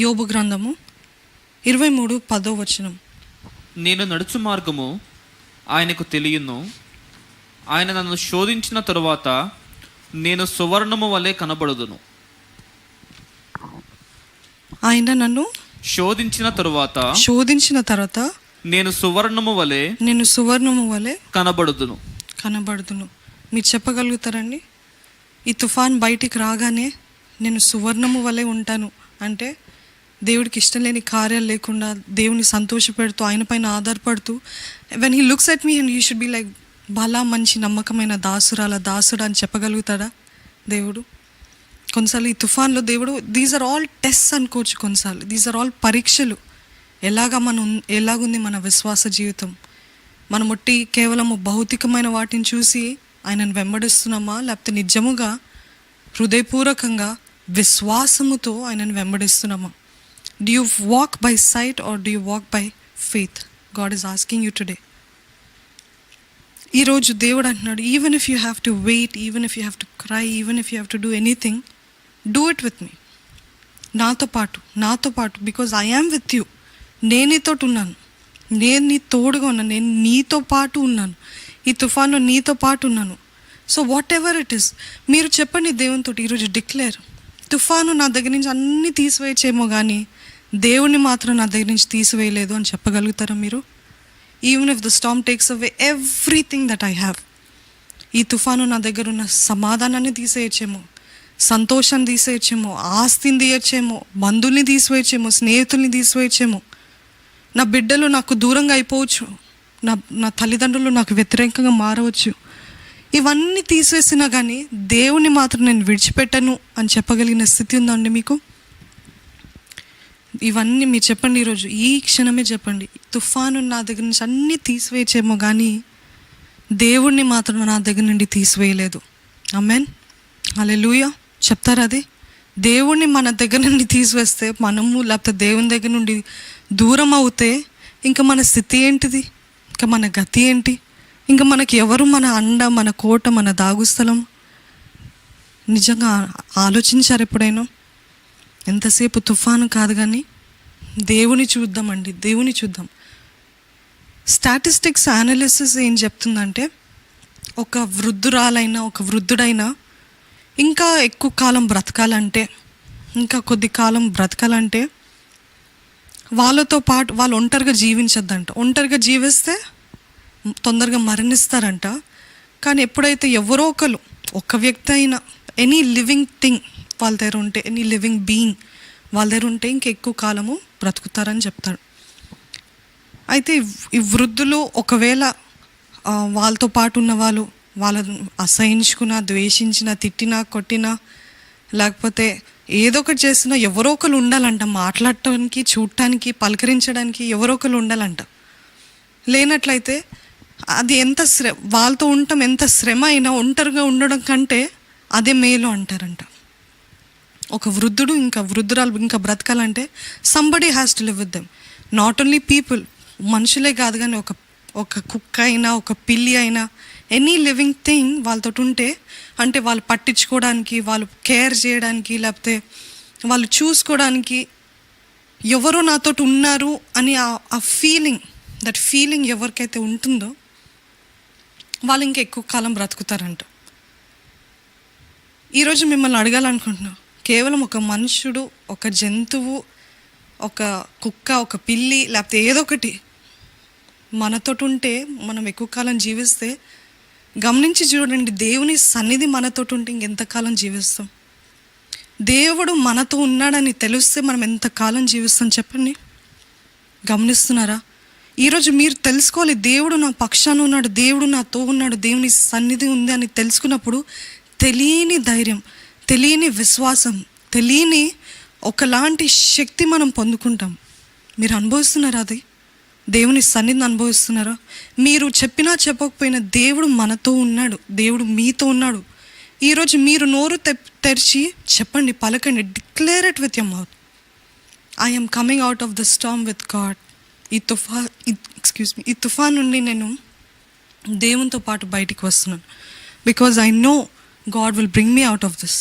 యోబు గ్రంథము 23:10. నేను నడుచు మార్గము ఆయనకు తెలియను, ఆయన నన్ను శోధించిన తరువాత నేను సువర్ణము వలె కనబడుదును. ఆయన నన్ను శోధించిన తరువాత నేను సువర్ణము వలె కనబడుదును. మీరు చెప్పగలుగుతారండి? ఈ తుఫాన్ బయటికి రాగానే నేను సువర్ణము వలె ఉంటాను అంటే దేవుడికి ఇష్టం లేని కార్యాలు లేకుండా దేవుని సంతోషపెడుతూ ఆయన పైన ఆధారపడుతూ, when he looks at me and you should be like బలా మంచి నమ్మకమైన దాసుడా అని చెప్పగలుగుతాడా దేవుడు? కొన్నిసార్లు ఈ తుఫాన్లో దేవుడు దీస్ ఆర్ ఆల్ టెస్ట్ అనుకోవచ్చు, కొన్నిసార్లు దీస్ ఆర్ ఆల్ పరీక్షలు. ఎలాగుంది మన విశ్వాస జీవితం? మనం ఒట్టి కేవలము భౌతికమైన వాటిని చూసి ఆయనను వెంబడిస్తున్నామా, లేకపోతే నిజముగా హృదయపూర్వకంగా విశ్వాసముతో ఆయనను వెంబడిస్తున్నామా? Do you walk by sight or do you walk by faith? God is asking you today. ఈరోజు దేవుడు అంటున్నాడు, even if you have to wait, even if you have to cry, even if you have to do anything, do it with me. నాతో పాటు because I am with you. నేను నీతో ఉన్నాను, నేను నీ తోడుగా ఉన్నాను, నేను నీతో పాటు ఉన్నాను, ఈ తుఫాన్లో నీతో పాటు ఉన్నాను. So what ever it is, మీరు చెప్పండి దేవునితో ఈరోజు డిక్లేర్, తుఫాను నా దగ్గర నుంచి అన్నీ తీసివేయచ్చేమో కానీ దేవుణ్ణి మాత్రం నా దగ్గర నుంచి తీసివేయలేదు అని చెప్పగలుగుతారా మీరు? Even if the Storm takes away everything that I have, ఈ తుఫాను నా దగ్గర ఉన్న సమాధానాన్ని తీసేయచ్చేమో, సంతోషాన్ని తీసేయచ్చేమో, ఆస్తిని తీయచ్చేమో, బంధువుల్ని తీసివేయచ్చేమో, స్నేహితుల్ని తీసివేయచ్చేమో, నా బిడ్డలు నాకు దూరంగా అయిపోవచ్చు, నా తల్లిదండ్రులు నాకు వ్యతిరేకంగా మారవచ్చు. ఇవన్నీ తీసివేసినా కానీ దేవుని మాత్రం నేను విడిచిపెట్టను అని చెప్పగలిగిన స్థితి ఉందండి మీకు? ఇవన్నీ మీరు చెప్పండి, ఈరోజు ఈ క్షణమే చెప్పండి, తుఫాను నా దగ్గర నుంచి అన్నీ తీసివేయచ్చేమో కానీ దేవుణ్ణి మాత్రం నా దగ్గర నుండి తీసివేయలేదు. ఆమేన్, హల్లెలూయా. చెప్తారా అది? దేవుణ్ణి మన దగ్గర నుండి తీసివేస్తే, మనము లేకపోతే దేవుని దగ్గర నుండి దూరం అవుతే ఇంకా మన స్థితి ఏంటిది? ఇంకా మన గతి ఏంటి? ఇంకా మనకి ఎవరు మన అండ, మన కోట, మన దాగుస్థలం? నిజంగా ఆలోచించారు ఎప్పుడైనా? ఎంతసేపు తుఫాను కాదు కానీ దేవుని చూద్దామండి, దేవుని చూద్దాం. స్టాటిస్టిక్స్ అనాలిసిస్ ఏం చెప్తుందంటే, ఒక వృద్ధుడైనా ఇంకా ఎక్కువ కాలం బ్రతకాలంటే, ఇంకా కొద్ది కాలం బ్రతకాలంటే వాళ్ళతో పాటు వాళ్ళు ఒంటరిగా జీవించద్దంట. ఒంటరిగా జీవిస్తే తొందరగా మరణిస్తారంట. కానీ ఎప్పుడైతే ఎవరో ఒకరు, ఒక వ్యక్తి అయినా, ఎనీ లివింగ్ థింగ్ వాళ్ళ దగ్గర ఉంటే, ఎనీ లివింగ్ బీయింగ్ వాళ్ళ దగ్గర ఉంటే ఇంకెక్కువ కాలము బ్రతుకుతారని చెప్తాడు. అయితే ఈ వృద్ధులు ఒకవేళ వాళ్ళతో పాటు ఉన్న వాళ్ళని అసహించుకున్నా, ద్వేషించినా, తిట్టినా, కొట్టినా, లేకపోతే ఏదో ఒకటి చేసినా ఎవరో ఒకరు ఉండాలంట. మాట్లాడటానికి, చూడటానికి, పలకరించడానికి ఎవరో ఒకరు ఉండాలంట. లేనట్లయితే అది వాళ్ళతో ఉండటం ఎంత శ్రమ అయినా ఒంటరిగా ఉండడం కంటే అదే మేలు అంటారంట. ఒక వృద్ధుడు ఇంకా వృద్ధురాలు ఇంకా బ్రతకాలంటే somebody has to live with them. Not only people, మనుషులే కాదు కానీ ఒక కుక్క అయినా, ఒక పిల్లి అయినా, ఎనీ లివింగ్ థింగ్ వాళ్ళతో ఉంటే, అంటే వాళ్ళు పట్టించుకోవడానికి, వాళ్ళు కేర్ చేయడానికి, లేకపోతే వాళ్ళు చూసుకోవడానికి ఎవరో నాతో ఉన్నారు అని ఆ ఫీలింగ్ ఎవరికైతే ఉంటుందో వాళ్ళు ఇంకా ఎక్కువ కాలం బ్రతుకుతారంట. ఈరోజు మిమ్మల్ని అడగాలనుకుంటున్నా, కేవలం ఒక మనుషుడు, ఒక జంతువు, ఒక కుక్క, ఒక పిల్లి, లేకపోతే ఏదో ఒకటి మనతో ఉంటే, మనం ఎక్కువ కాలం జీవిస్తే, గమనించి చూడండి, దేవుని సన్నిధి మనతో ఉంటే ఇంకెంతకాలం జీవిస్తాం? దేవుడు మనతో ఉన్నాడని తెలిస్తే మనం ఎంతకాలం జీవిస్తాం చెప్పండి? గమనిస్తున్నారా? ఈరోజు మీరు తెలుసుకోవాలి, దేవుడు నా పక్షాన ఉన్నాడు, దేవుడు నాతో ఉన్నాడు, దేవుని సన్నిధి ఉంది అని తెలుసుకున్నప్పుడు తెలియని ధైర్యం, తెలియని విశ్వాసం, తెలియని ఒకలాంటి శక్తి మనం పొందుకుంటాం. మీరు అనుభవిస్తున్నారా? అది దేవుని సన్నిధిని అనుభవిస్తున్నారా? మీరు చెప్పినా చెప్పకపోయినా దేవుడు మనతో ఉన్నాడు, దేవుడు మీతో ఉన్నాడు. ఈరోజు మీరు నోరు తెరిచి చెప్పండి, పలకండి, declare it with your mouth, I am coming out of the Storm with God. ఈ తుఫాన్ నుండి నేను దేవునితో పాటు బయటికి వస్తున్నాను. Because I know God will bring me out of this.